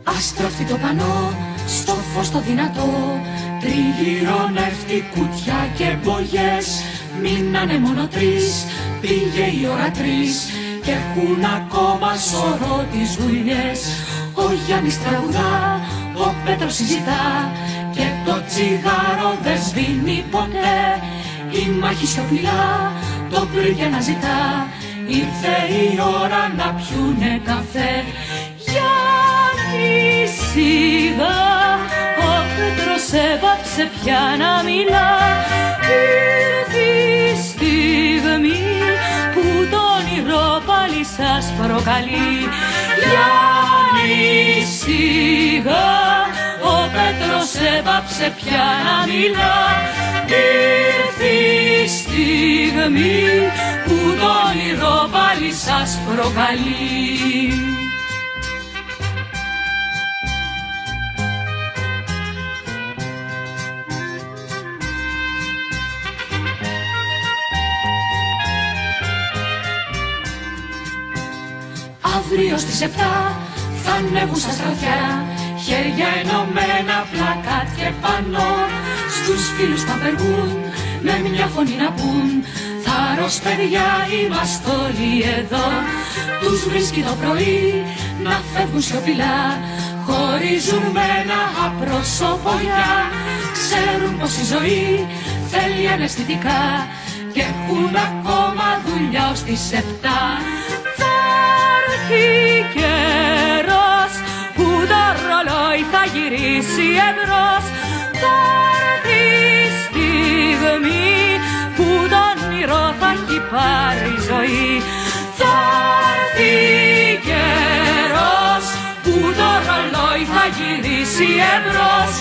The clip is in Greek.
Αστροφή το πανό, στο φως το δυνατό, τριγύρω νεύτη, κουτιά και μπογιές. Μείνανε μόνο τρεις, πήγε η ώρα τρεις και έχουν ακόμα σωρό τις δουλειές. Ο Γιάννης τραγουδά, ο Πέτρος συζητά και το τσιγάρο δεν σβήνει ποτέ. Η μάχη σιωπηλά το πλήγε να ζητά, ήρθε η ώρα να πιούνε καφέ. Γιάννη σιγά, ο Πέτρος έβαψε πια να μιλά. Ήρθε η στιγμή που το όνειρο πάλι σας προκαλεί. Γιάννη σιγά, ο Πέτρος έβαψε πια να μιλά. Ήρθε η στιγμή που το όνειρο πάλι σας προκαλεί. Αύριο στις 7 θα ανέβουν στα στρατιά, χέρια ενωμένα, πλακάτ και πανό. Στους φίλους που απεργούν με μια φωνή να πουν, θάρρος παιδιά, είμαστε όλοι εδώ. Τους βρίσκει το πρωί να φεύγουν σιωπηλά, χωρίζουν με ένα απρόσωπο γεια. Ξέρουν πως η ζωή θέλει αναισθητικά και έχουν ακόμα δουλειά ως τις 7. Καιρός που το ρολόι θα γυρίσει εμπρός, θα έρθει η στιγμή που το όνειρο θα έχει πάρει ζωή. Θα έρθει καιρός που το ρολόι θα γυρίσει εμπρός,